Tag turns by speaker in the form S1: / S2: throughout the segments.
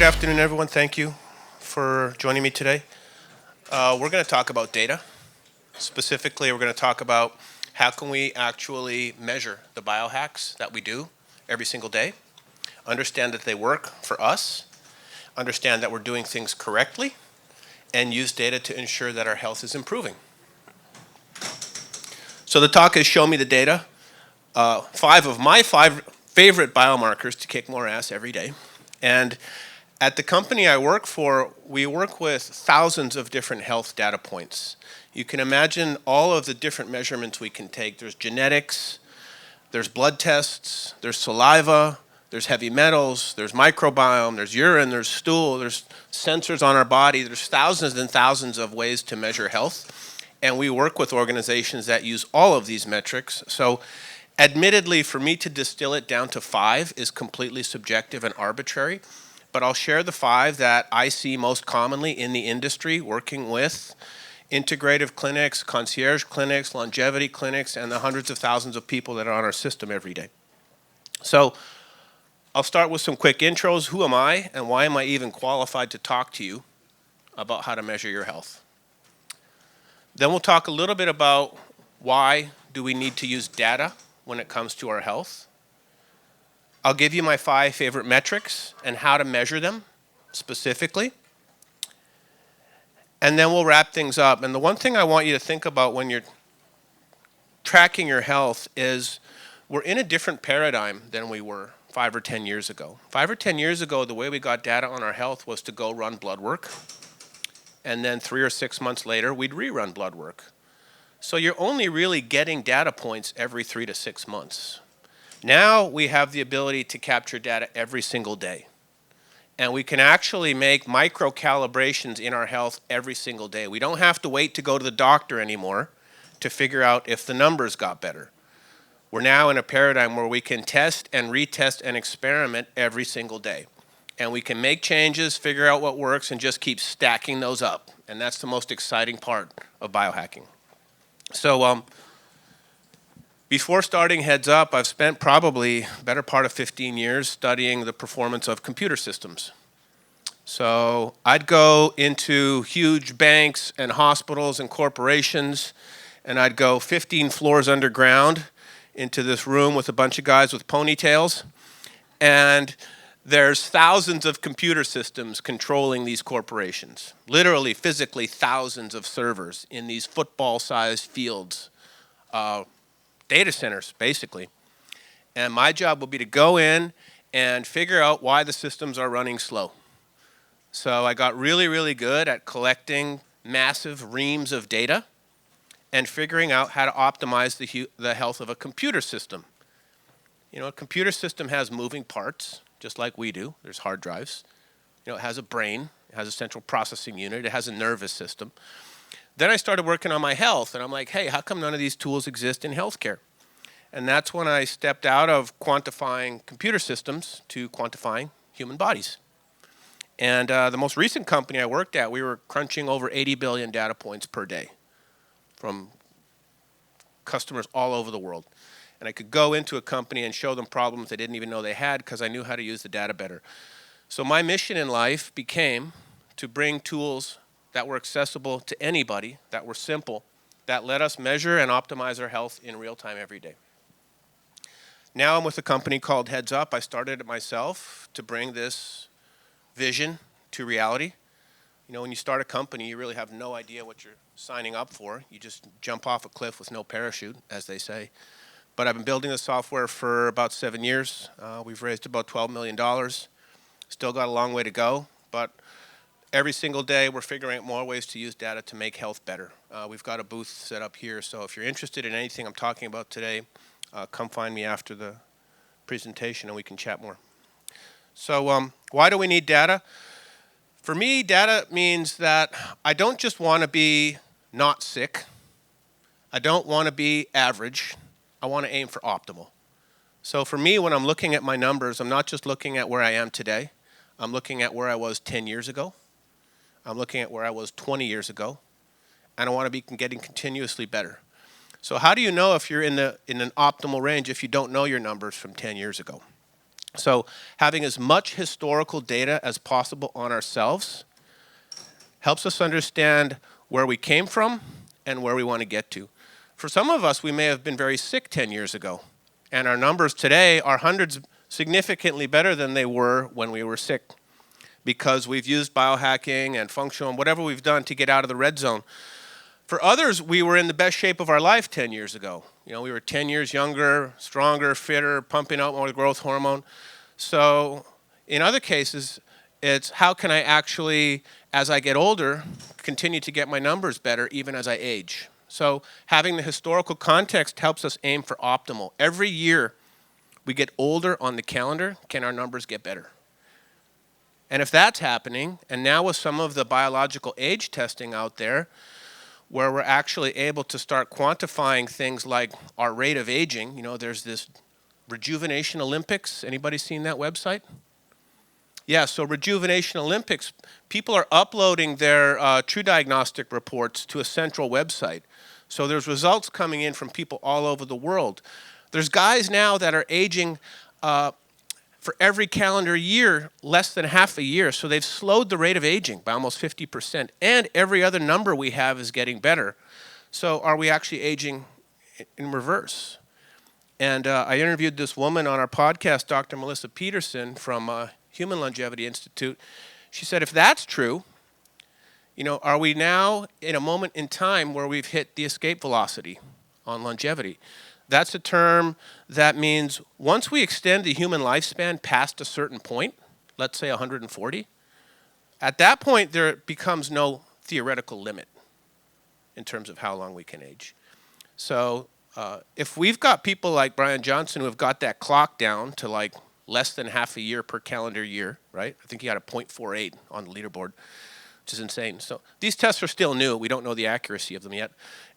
S1: afternoon, everyone. Thank you for joining me today. We're going to talk about data. Specifically, we're going to talk about how can we actually measure the biohacks that we do every single day, understand that they work for us, understand that we're doing things correctly, and use data to ensure that our health is improving. So the talk is Show Me the Data. Five of my favorite biomarkers to kick more ass every day. And at the company I work for, we work with thousands of different health data points. You can imagine all of the different measurements we can take. There's genetics, there's blood tests, there's saliva, there's heavy metals, there's microbiome, there's urine, there's stool, there's sensors on our body. There's thousands and thousands of ways to measure health. And we work with organizations that use all of these metrics. So admittedly, for me to distill it down to five is completely subjective and arbitrary. But I'll share the five that I see most commonly in the industry working with integrative clinics, concierge clinics, longevity clinics, and the hundreds of thousands of people that are on our system every day. So I'll start with some quick intros. Who am I, and why am I even qualified to talk to you about how to measure your health? Then we'll talk a little bit about why do we need to use data when it comes to our health. I'll give you my five favorite metrics and how to measure them specifically. And then we'll wrap things up. And the one thing I want you to think about when you're tracking your health is we're in a different paradigm than we were 5 or 10 years ago. 5 or 10 years ago, the way we got data on our health was to go run blood work. And then 3 or 6 months later, we'd rerun blood work. So you're only really getting data points every 3 to 6 months. Now we have the ability to capture data every single day. And we can actually make micro calibrations in our health every single day. We don't have to wait to go to the doctor anymore to figure out if the numbers got better. We're now in a paradigm where we can test and retest and experiment every single day. And we can make changes, figure out what works, and just keep stacking those up. And that's the most exciting part of biohacking. So before starting Heads Up, I've spent probably better part of 15 years studying the performance of computer systems. So I'd go into huge banks and hospitals and corporations, and I'd go 15 floors underground into this room with a bunch of guys with ponytails. And there's thousands of computer systems controlling these corporations. Literally, physically, thousands of servers in these football-sized fields. Data centers, basically. And my job will be to go in and figure out why the systems are running slow. So I got really, really good at collecting massive reams of data and figuring out how to optimize the health of a computer system. You know, a computer system has moving parts, just like we do. There's hard drives. You know, it has a brain. It has a central processing unit. It has a nervous system. Then I started working on my health, and I'm like, hey, how come none of these tools exist in healthcare? And that's when I stepped out of quantifying computer systems to quantifying human bodies. And the most recent company I worked at, we were crunching over 80 billion data points per day from customers all over the world. And I could go into a company and show them problems they didn't even know they had because I knew how to use the data better. So my mission in life became to bring tools that were accessible to anybody, that were simple, that let us measure and optimize our health in real time every day. Now I'm with a company called Heads Up. I started it myself to bring this vision to reality. You know, when you start a company, you really have no idea what you're signing up for. You just jump off a cliff with no parachute, as they say. But I've been building the software for about 7 years. We've raised about $12 million. Still got a long way to go, but every single day, we're figuring out more ways to use data to make health better. We've got a booth set up here, so if you're interested in anything I'm talking about today, come find me after the presentation and we can chat more. So why do we need data? For me, data means that I don't just want to be not sick. I don't want to be average. I want to aim for optimal. So for me, when I'm looking at my numbers, I'm not just looking at where I am today. I'm looking at where I was 10 years ago. I'm looking at where I was 20 years ago, and I want to be getting continuously better. So how do you know if you're in an optimal range if you don't know your numbers from 10 years ago? So having as much historical data as possible on ourselves helps us understand where we came from and where we want to get to. For some of us, we may have been very sick 10 years ago, and our numbers today are hundreds significantly better than they were when we were sick because we've used biohacking and functional and whatever we've done to get out of the red zone. For others, we were in the best shape of our life 10 years ago. We were 10 years younger, stronger, fitter, pumping out more growth hormone. So in other cases, it's how can I actually, as I get older, continue to get my numbers better even as I age. So having the historical context helps us aim for optimal. Every year we get older on the calendar, can our numbers get better? And if that's happening, and now with some of the biological age testing out there, where we're actually able to start quantifying things like our rate of aging, there's this Rejuvenation Olympics. Anybody seen that website? Yeah, so Rejuvenation Olympics, people are uploading their True Diagnostic reports to a central website. So there's results coming in from people all over the world. There's guys now that are aging for every calendar year less than half a year. So they've slowed the rate of aging by almost 50%. And every other number we have is getting better. So are we actually aging in reverse? And I interviewed this woman on our podcast, Dr. Melissa Peterson from Human Longevity Institute. She said, if that's true, are we now in a moment in time where we've hit the escape velocity on longevity? That's a term that means once we extend the human lifespan past a certain point, let's say 140, at that point there becomes no theoretical limit in terms of how long we can age. So if we've got people like Brian Johnson who have got that clock down to like less than half a year per calendar year, right? I think he got a 0.48 on the leaderboard, which is insane. So these tests are still new. We don't know the accuracy of them yet,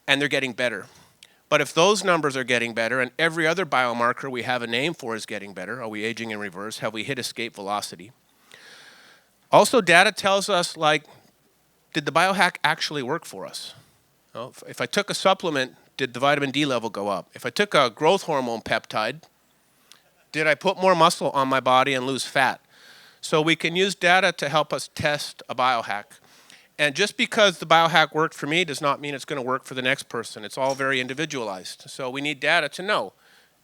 S1: and they're getting better. But if those numbers are getting better and every other biomarker we have a name for is getting better, are we aging in reverse? Have we hit escape velocity? Also, data tells us, like, did the biohack actually work for us? If I took a supplement, did the vitamin D level go up? If I took a growth hormone peptide, did I put more muscle on my body and lose fat? So we can use data to help us test a biohack. And just because the biohack worked for me does not mean it's going to work for the next person. It's all very individualized. So we need data to know.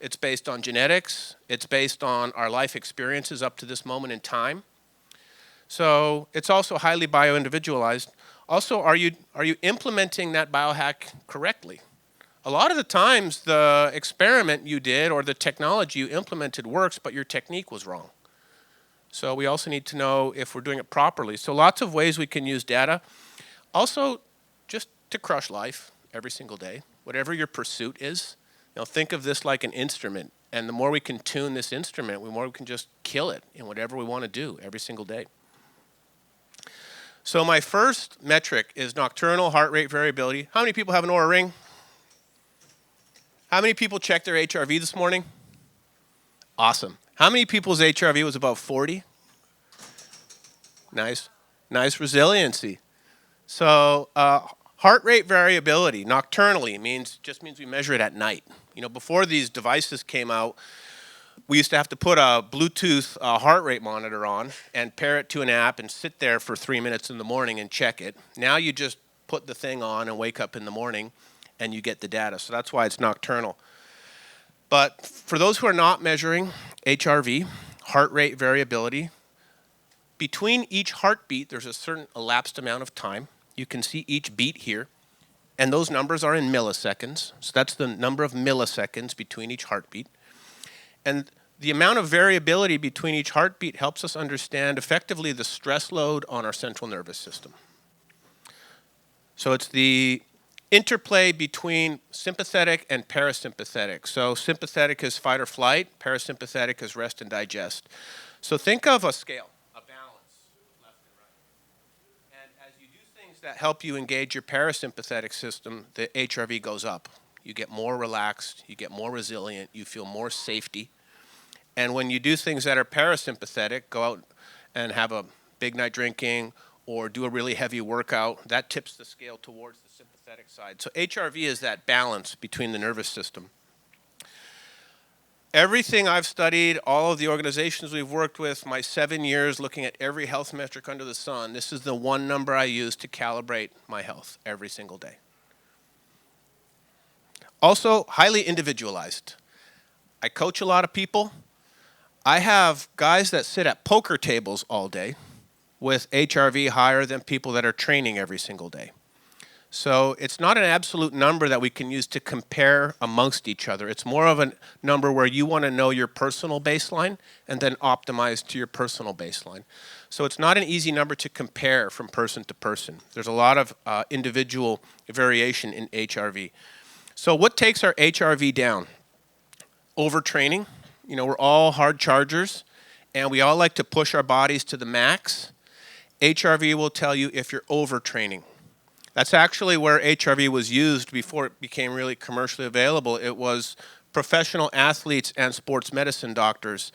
S1: It's based on genetics. It's based on our life experiences up to this moment in time. So it's also highly bio-individualized. Also, are you implementing that biohack correctly? A lot of the times the experiment you did or the technology you implemented works, but your technique was wrong. So we also need to know if we're doing it properly. So lots of ways we can use data. Also, just to crush life every single day, whatever your pursuit is. Think of this like an instrument. And the more we can tune this instrument, the more we can just kill it in whatever we want to do every single day. So my first metric is nocturnal heart rate variability. How many people have an Oura Ring? How many people checked their HRV this morning? Awesome. How many people's HRV was above 40? Nice resiliency. So heart rate variability nocturnally just means we measure it at night. Before these devices came out, we used to have to put a Bluetooth heart rate monitor on and pair it to an app and sit there for 3 minutes in the morning and check it. Now you just put the thing on and wake up in the morning and you get the data. So that's why it's nocturnal. But for those who are not measuring HRV, heart rate variability, between each heartbeat, there's a certain elapsed amount of time. You can see each beat here, and those numbers are in milliseconds. So that's the number of milliseconds between each heartbeat. And the amount of variability between each heartbeat helps us understand effectively the stress load on our central nervous system. So it's the interplay between sympathetic and parasympathetic. So sympathetic is fight or flight, parasympathetic is rest and digest. So think of a scale, a balance, left and right. And as you do things that help you engage your parasympathetic system, the HRV goes up. You get more relaxed, you get more resilient, you feel more safety. And when you do things that are parasympathetic, go out and have a big night drinking or do a really heavy workout, that tips the scale towards the sympathetic side. So HRV is that balance between the nervous system. Everything I've studied, all of the organizations we've worked with, my 7 years looking at every health metric under the sun, this is the one number I use to calibrate my health every single day. Also, highly individualized. I coach a lot of people. I have guys that sit at poker tables all day with HRV higher than people that are training every single day. So it's not an absolute number that we can use to compare amongst each other. It's more of a number where you want to know your personal baseline and then optimize to your personal baseline. So it's not an easy number to compare from person to person. There's a lot of individual variation in HRV. So what takes our HRV down? Overtraining. You know, we're all hard chargers, and we all like to push our bodies to the max. HRV will tell you if you're overtraining. That's actually where HRV was used before it became really commercially available. It was professional athletes and sports medicine doctors.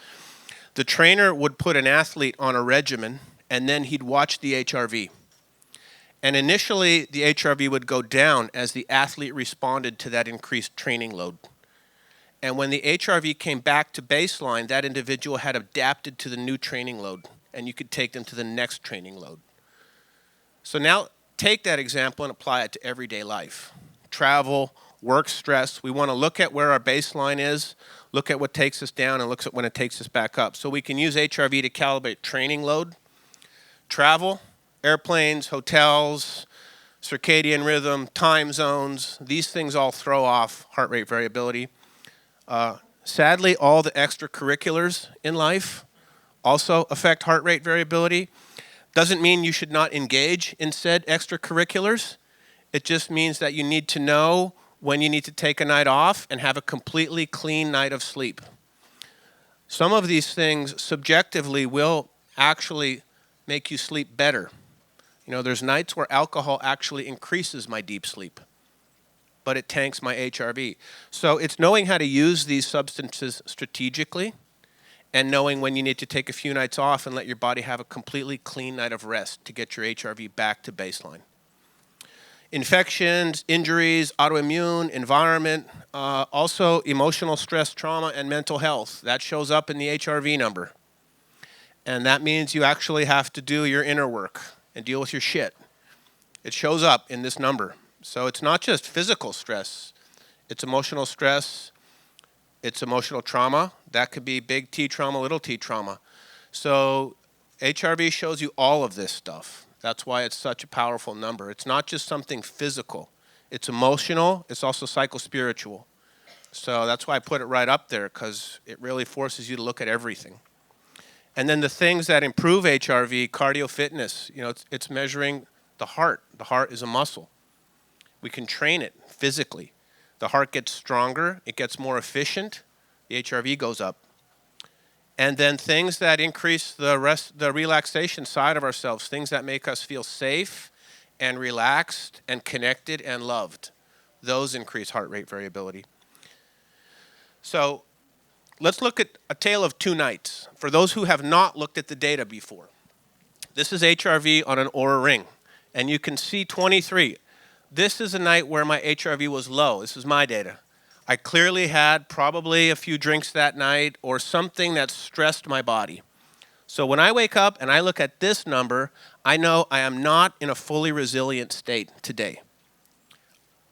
S1: The trainer would put an athlete on a regimen, and then he'd watch the HRV. And initially, the HRV would go down as the athlete responded to that increased training load. And when the HRV came back to baseline, that individual had adapted to the new training load, and you could take them to the next training load. So now, take that example and apply it to everyday life. Travel, work stress. We want to look at where our baseline is, look at what takes us down, and look at when it takes us back up. So we can use HRV to calibrate training load, travel, airplanes, hotels, circadian rhythm, time zones. These things all throw off heart rate variability. Sadly, all the extracurriculars in life also affect heart rate variability. Doesn't mean you should not engage in said extracurriculars. It just means that you need to know when you need to take a night off and have a completely clean night of sleep. Some of these things subjectively will actually make you sleep better. You know, there's nights where alcohol actually increases my deep sleep, but it tanks my HRV. So it's knowing how to use these substances strategically and knowing when you need to take a few nights off and let your body have a completely clean night of rest to get your HRV back to baseline. Infections, injuries, autoimmune, environment, also emotional stress, trauma, and mental health. That shows up in the HRV number. And that means you actually have to do your inner work and deal with your shit. It shows up in this number. So it's not just physical stress. It's emotional stress. It's emotional trauma. That could be big T trauma, little t trauma. So HRV shows you all of this stuff. That's why it's such a powerful number. It's not just something physical. It's emotional. It's also psychospiritual. So that's why I put it right up there, because it really forces you to look at everything. And then the things that improve HRV, cardio fitness, you know, it's measuring the heart. The heart is a muscle. We can train it physically. The heart gets stronger, it gets more efficient, the HRV goes up. And then things that increase the relaxation side of ourselves, things that make us feel safe and relaxed and connected and loved, those increase heart rate variability. So let's look at a tale of two nights. For those who have not looked at the data before, this is HRV on an Oura ring, and you can see 23. This is a night where my HRV was low. This is my data. I clearly had probably a few drinks that night or something that stressed my body. So when I wake up and I look at this number, I know I am not in a fully resilient state today.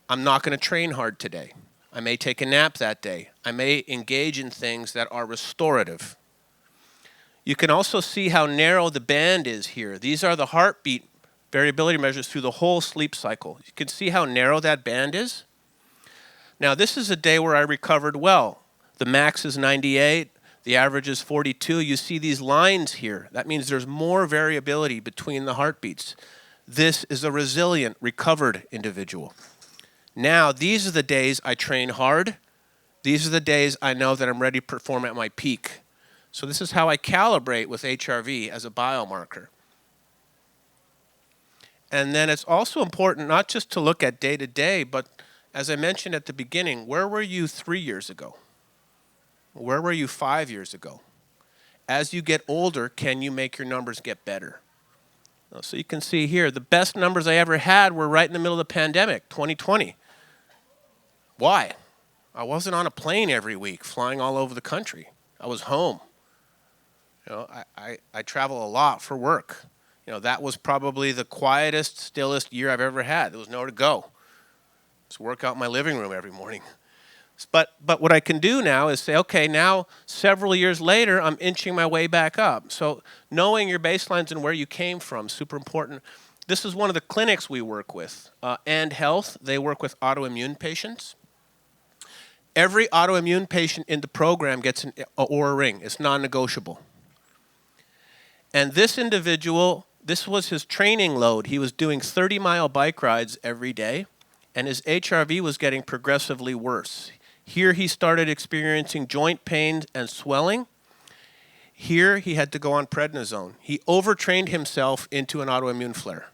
S1: I'm not going to train hard today. I may take a nap that day. I may engage in things that are restorative. You can also see how narrow the band is here. These are the heartbeat variability measures through the whole sleep cycle. You can see how narrow that band is. Now, this is a day where I recovered well. The max is 98, the average is 42. You see these lines here. That means there's more variability between the heartbeats. This is a resilient, recovered individual. Now, these are the days I train hard. These are the days I know that I'm ready to perform at my peak. So this is how I calibrate with HRV as a biomarker. And then it's also important not just to look at day to day, but as I mentioned at the beginning, where were you 3 years ago? Where were you 5 years ago? As you get older, can you make your numbers get better? So you can see here, the best numbers I ever had were right in the middle of the pandemic, 2020. Why? I wasn't on a plane every week flying all over the country. I was home. I travel a lot for work. That was probably the quietest, stillest year I've ever had. There was nowhere to go. Just work out in my living room every morning. But what I can do now is say, okay, now several years later, I'm inching my way back up. So knowing your baselines and where you came from, super important. This is one of the clinics we work with, And Health. They work with autoimmune patients. Every autoimmune patient in the program gets an Oura ring. It's non-negotiable. And this individual, this was his training load. He was doing 30-mile bike rides every day, and his HRV was getting progressively worse. Here he started experiencing joint pain and swelling. Here he had to go on prednisone. He overtrained himself into an autoimmune flare.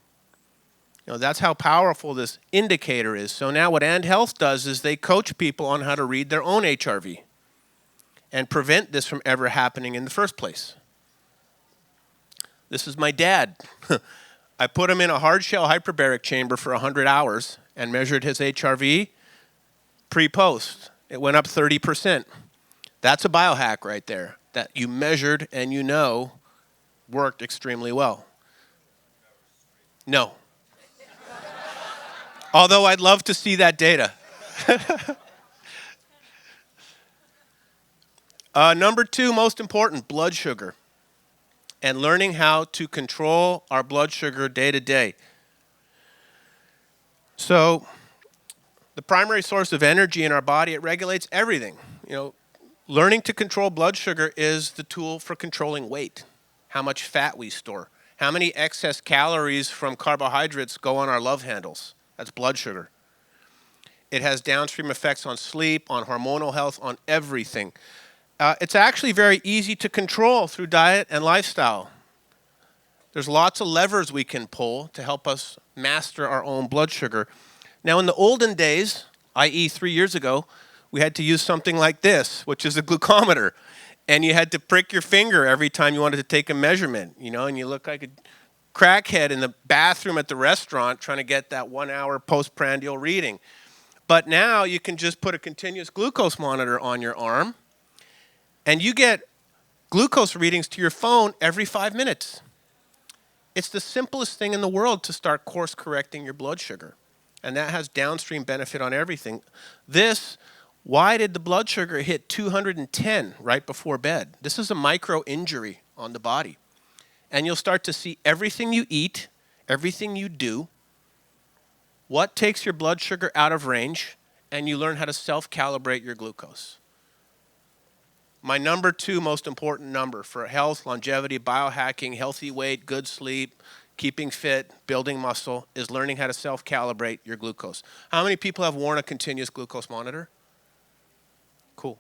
S1: That's how powerful this indicator is. So now what And Health does is they coach people on how to read their own HRV and prevent this from ever happening in the first place. This is my dad. I put him in a hard shell hyperbaric chamber for 100 hours and measured his HRV pre-post. It went up 30%. That's a biohack right there that you measured and worked extremely well. No. Although I'd love to see that data. Number 2, most important, blood sugar. And learning how to control our blood sugar day to day. So the primary source of energy in our body, it regulates everything. Learning to control blood sugar is the tool for controlling weight, how much fat we store, how many excess calories from carbohydrates go on our love handles. That's blood sugar. It has downstream effects on sleep, on hormonal health, on everything. It's actually very easy to control through diet and lifestyle. There's lots of levers we can pull to help us master our own blood sugar. Now, in the olden days, i.e. 3 years ago, we had to use something like this, which is a glucometer. And you had to prick your finger every time you wanted to take a measurement, and you look like a crackhead in the bathroom at the restaurant trying to get that 1 hour postprandial reading. But now you can just put a continuous glucose monitor on your arm, and you get glucose readings to your phone every 5 minutes. It's the simplest thing in the world to start course correcting your blood sugar. And that has downstream benefit on everything. Why did the blood sugar hit 210 right before bed? This is a micro injury on the body. And you'll start to see everything you eat, everything you do, what takes your blood sugar out of range, and you learn how to self-calibrate your glucose. My number 2 most important number for health, longevity, biohacking, healthy weight, good sleep, keeping fit, building muscle, is learning how to self-calibrate your glucose. How many people have worn a continuous glucose monitor? Cool.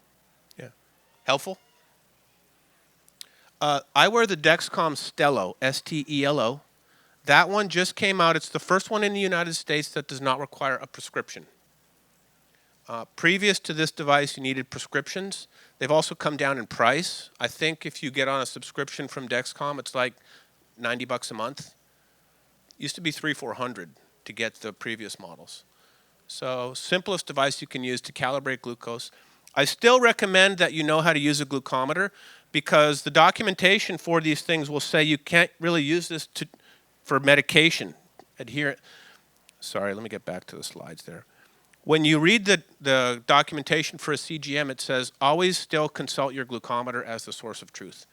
S1: Yeah. Helpful? I wear the Dexcom Stelo, S-T-E-L-O. That one just came out. It's the first one in the United States that does not require a prescription. Previous to this device, you needed prescriptions. They've also come down in price. I think if you get on a subscription from Dexcom, it's like $90 a month. Used to be $300-400 to get the previous models. So simplest device you can use to calibrate glucose. I still recommend that you know how to use a glucometer, because the documentation for these things will say you can't really use this for medication. Sorry, let me get back to the slides there. When you read the documentation for a CGM, it says always still consult your glucometer as the source of truth.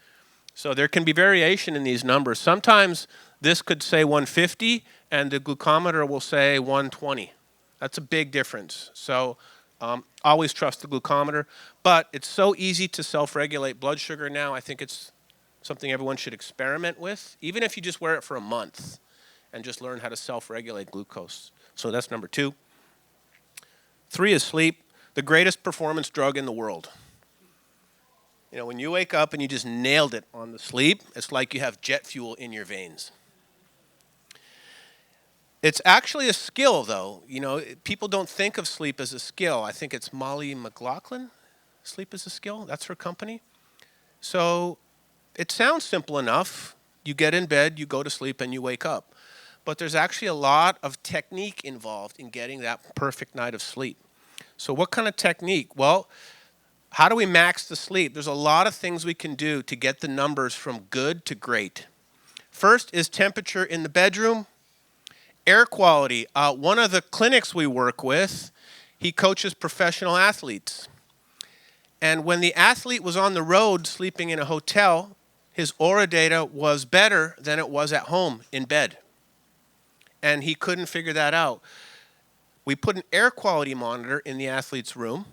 S1: So there can be variation in these numbers. Sometimes this could say 150 and the glucometer will say 120. That's a big difference. So always trust the glucometer. But it's so easy to self-regulate blood sugar now. I think it's something everyone should experiment with, even if you just wear it for a month and just learn how to self-regulate glucose. So that's number 2. 3 is sleep, the greatest performance drug in the world. When you wake up and you just nailed it on the sleep, it's like you have jet fuel in your veins. It's actually a skill, though. People don't think of sleep as a skill. I think it's Molly McLaughlin, Sleep is a Skill. That's her company. So it sounds simple enough. You get in bed, you go to sleep, and you wake up. But there's actually a lot of technique involved in getting that perfect night of sleep. So what kind of technique? Well, how do we max the sleep? There's a lot of things we can do to get the numbers from good to great. First is temperature in the bedroom, air quality. One of the clinics we work with, he coaches professional athletes. And when the athlete was on the road sleeping in a hotel, his aura data was better than it was at home in bed. And he couldn't figure that out. We put an air quality monitor in the athlete's room,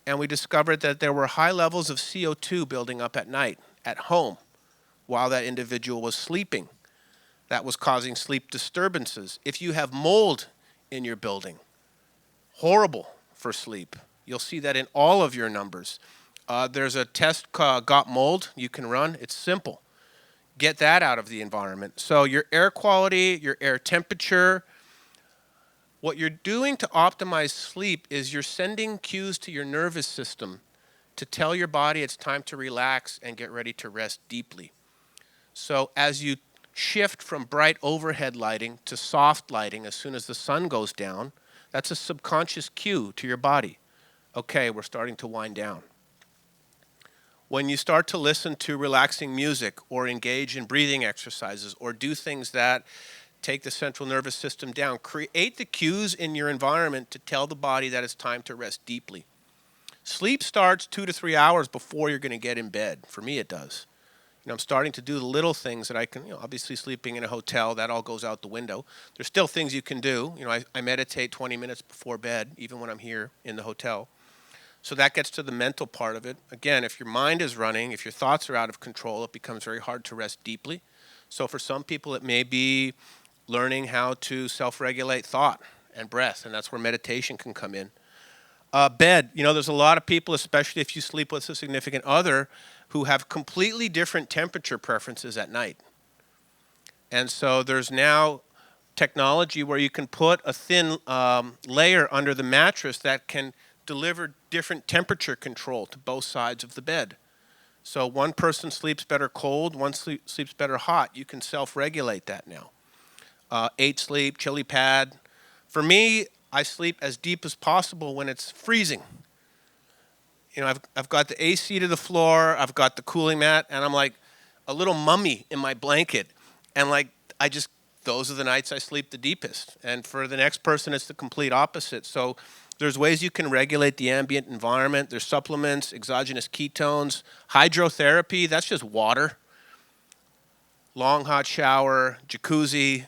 S1: and we discovered that there were high levels of CO2 building up at night at home while that individual was sleeping. That was causing sleep disturbances. If you have mold in your building, horrible for sleep. You'll see that in all of your numbers. There's a test called Got Mold you can run. It's simple. Get that out of the environment. So your air quality, your air temperature, what you're doing to optimize sleep is you're sending cues to your nervous system to tell your body it's time to relax and get ready to rest deeply. So as you shift from bright overhead lighting to soft lighting as soon as the sun goes down, that's a subconscious cue to your body. Okay, we're starting to wind down. When you start to listen to relaxing music or engage in breathing exercises or do things that take the central nervous system down, create the cues in your environment to tell the body that it's time to rest deeply. Sleep starts 2 to 3 hours before you're going to get in bed. For me, it does. I'm starting to do the little things that I can, obviously sleeping in a hotel, that all goes out the window. There's still things you can do. I meditate 20 minutes before bed, even when I'm here in the hotel. So that gets to the mental part of it. Again, if your mind is running, if your thoughts are out of control, it becomes very hard to rest deeply. So for some people, it may be learning how to self-regulate thought and breath, and that's where meditation can come in. Bed, there's a lot of people, especially if you sleep with a significant other, who have completely different temperature preferences at night. And so there's now technology where you can put a thin layer under the mattress that can deliver different temperature control to both sides of the bed. So one person sleeps better cold, one sleeps better hot. You can self-regulate that now. 8 sleep, chili pad. For me, I sleep as deep as possible when it's freezing. I've got the AC to the floor, I've got the cooling mat, and I'm like a little mummy in my blanket. And those are the nights I sleep the deepest. And for the next person, it's the complete opposite. So there's ways you can regulate the ambient environment. There's supplements, exogenous ketones, hydrotherapy, that's just water. Long hot shower, jacuzzi.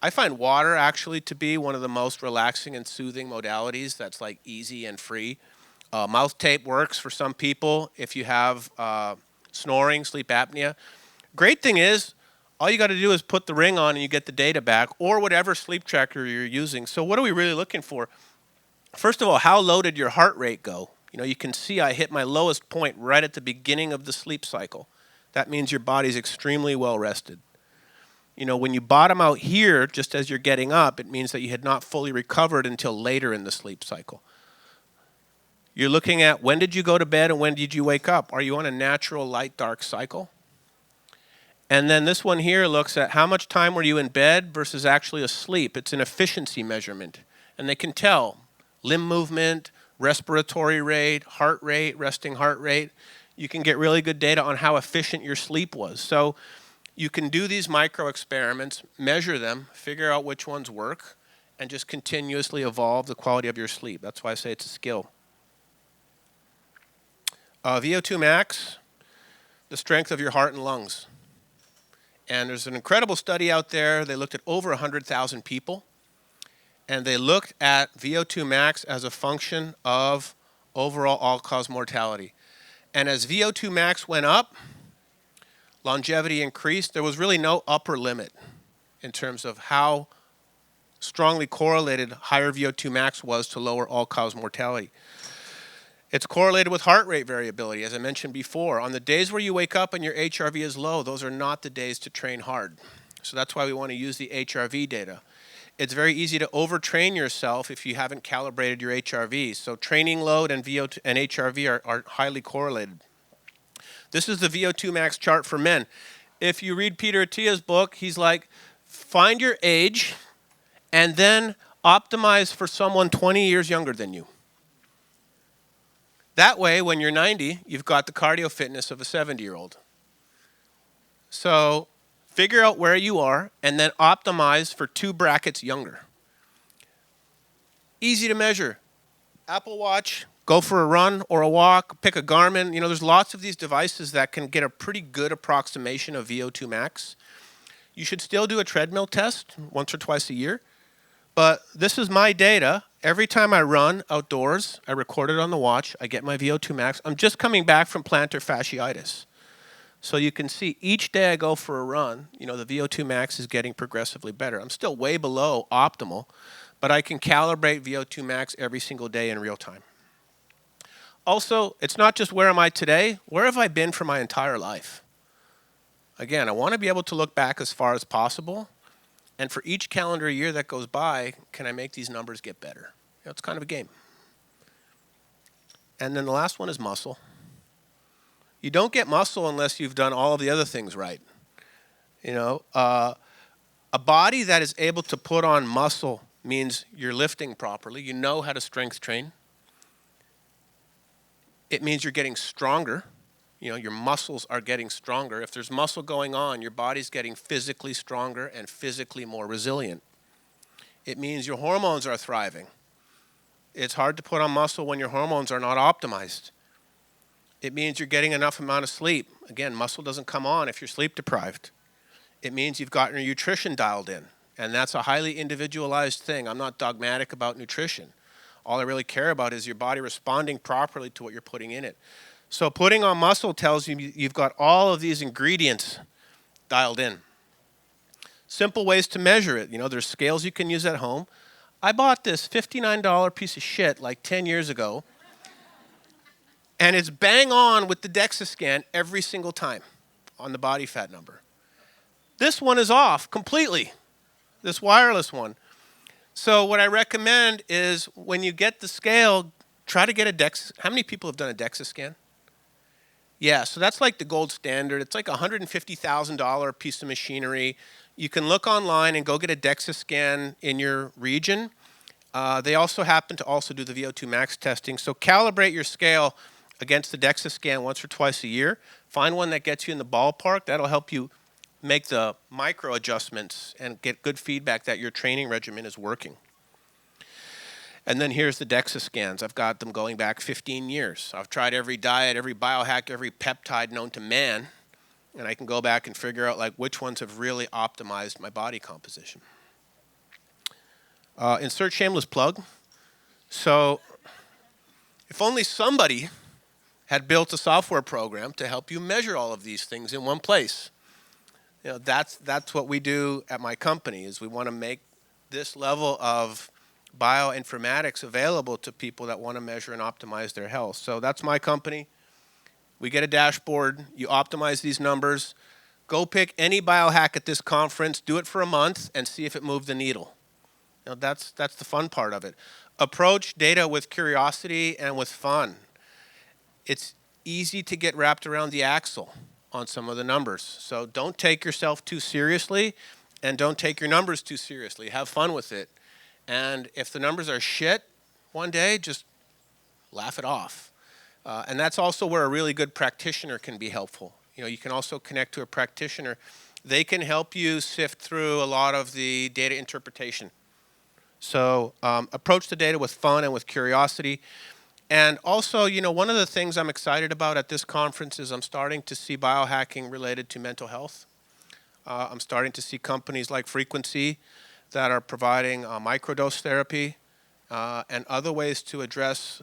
S1: I find water actually to be one of the most relaxing and soothing modalities that's like easy and free. Mouth tape works for some people if you have snoring, sleep apnea. Great thing is, all you got to do is put the ring on and you get the data back, or whatever sleep tracker you're using. So what are we really looking for? First of all, how low did your heart rate go? You can see I hit my lowest point right at the beginning of the sleep cycle. That means your body's extremely well rested. When you bottom out here, just as you're getting up, it means that you had not fully recovered until later in the sleep cycle. You're looking at when did you go to bed and when did you wake up? Are you on a natural light-dark cycle? And then this one here looks at how much time were you in bed versus actually asleep. It's an efficiency measurement. And they can tell limb movement, respiratory rate, resting heart rate. You can get really good data on how efficient your sleep was. So you can do these micro experiments, measure them, figure out which ones work, and just continuously evolve the quality of your sleep. That's why I say it's a skill. VO2 max, the strength of your heart and lungs. And there's an incredible study out there. They looked at over 100,000 people, and they looked at VO2 max as a function of overall all-cause mortality. And as VO2 max went up, longevity increased. There was really no upper limit in terms of how strongly correlated higher VO2 max was to lower all-cause mortality. It's correlated with heart rate variability, as I mentioned before. On the days where you wake up and your HRV is low, those are not the days to train hard. So that's why we want to use the HRV data. It's very easy to overtrain yourself if you haven't calibrated your HRV. So training load and VO2 and HRV are highly correlated. This is the VO2 max chart for men. If you read Peter Attia's book, he's like, find your age and then optimize for someone 20 years younger than you. That way, when you're 90, you've got the cardio fitness of a 70-year-old. So figure out where you are and then optimize for 2 brackets younger. Easy to measure. Apple Watch, go for a run or a walk, pick a Garmin. You know, there's lots of these devices that can get a pretty good approximation of VO2 max. You should still do a treadmill test once or twice a year. But this is my data. Every time I run outdoors, I record it on the watch. I get my VO2 max. I'm just coming back from plantar fasciitis. So you can see each day I go for a run, you know, the VO2 max is getting progressively better. I'm still way below optimal, but I can calibrate VO2 max every single day in real time. Also, it's not just where am I today, where have I been for my entire life? Again, I want to be able to look back as far as possible. And for each calendar year that goes by, can I make these numbers get better? You know, it's kind of a game. And then the last one is muscle. You don't get muscle unless you've done all of the other things right. You know, a body that is able to put on muscle means you're lifting properly. You know how to strength train. It means you're getting stronger. You know, your muscles are getting stronger. If there's muscle going on, your body's getting physically stronger and physically more resilient. It means your hormones are thriving. It's hard to put on muscle when your hormones are not optimized. It means you're getting enough amount of sleep. Again, muscle doesn't come on if you're sleep deprived. It means you've got your nutrition dialed in, and that's a highly individualized thing. I'm not dogmatic about nutrition. All I really care about is your body responding properly to what you're putting in it. So putting on muscle tells you you've got all of these ingredients dialed in. Simple ways to measure it. You know, there's scales you can use at home. I bought this $59 piece of shit like 10 years ago, and it's bang on with the DEXA scan every single time on the body fat number. This one is off completely, this wireless one. So what I recommend is when you get the scale, try to get a DEXA. How many people have done a DEXA scan? Yeah, so that's like the gold standard. It's like a $150,000 piece of machinery. You can look online and go get a DEXA scan in your region. They also happen to also do the VO2 max testing. So calibrate your scale against the DEXA scan once or twice a year. Find one that gets you in the ballpark. That'll help you make the micro adjustments and get good feedback that your training regimen is working. And then here's the DEXA scans. I've got them going back 15 years. I've tried every diet, every biohack, every peptide known to man, and I can go back and figure out like which ones have really optimized my body composition. Insert shameless plug. So if only somebody had built a software program to help you measure all of these things in one place. You know, that's what we do at my company, is we want to make this level of bioinformatics available to people that want to measure and optimize their health. So that's my company. We get a dashboard. You optimize these numbers. Go pick any biohack at this conference. Do it for a month and see if it moved the needle. You know, that's the fun part of it. Approach data with curiosity and with fun. It's easy to get wrapped around the axle on some of the numbers. So don't take yourself too seriously and don't take your numbers too seriously. Have fun with it. And if the numbers are shit one day, just laugh it off. And that's also where a really good practitioner can be helpful. You know, you can also connect to a practitioner. They can help you sift through a lot of the data interpretation. So approach the data with fun and with curiosity. And also, you know, one of the things I'm excited about at this conference is I'm starting to see biohacking related to mental health. I'm starting to see companies like Frequency that are providing microdose therapy and other ways to address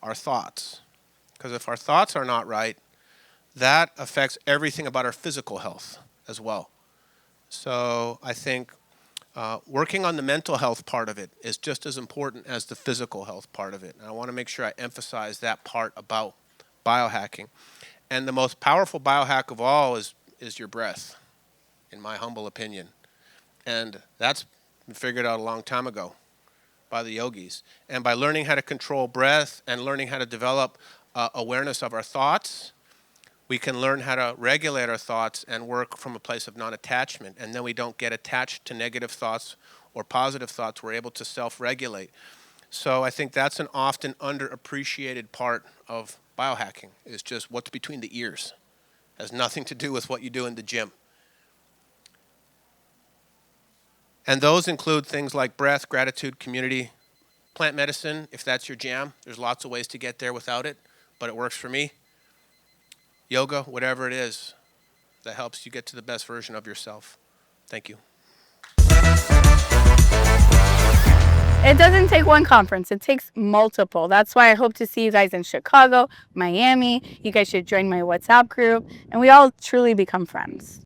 S1: our thoughts. Because if our thoughts are not right, that affects everything about our physical health as well. So I think working on the mental health part of it is just as important as the physical health part of it. And I want to make sure I emphasize that part about biohacking. And the most powerful biohack of all is your breath, in my humble opinion. And that's been figured out a long time ago by the yogis. And by learning how to control breath and learning how to develop awareness of our thoughts, we can learn how to regulate our thoughts and work from a place of non-attachment. And then we don't get attached to negative thoughts or positive thoughts. We're able to self-regulate. So I think that's an often underappreciated part of biohacking, is just what's between the ears. Has nothing to do with what you do in the gym. And those include things like breath, gratitude, community, plant medicine, if that's your jam. There's lots of ways to get there without it, but it works for me. Yoga, whatever it is that helps you get to the best version of yourself. Thank you.
S2: It doesn't take one conference, it takes multiple. That's why I hope to see you guys in Chicago, Miami. You guys should join my WhatsApp group, and we all truly become friends.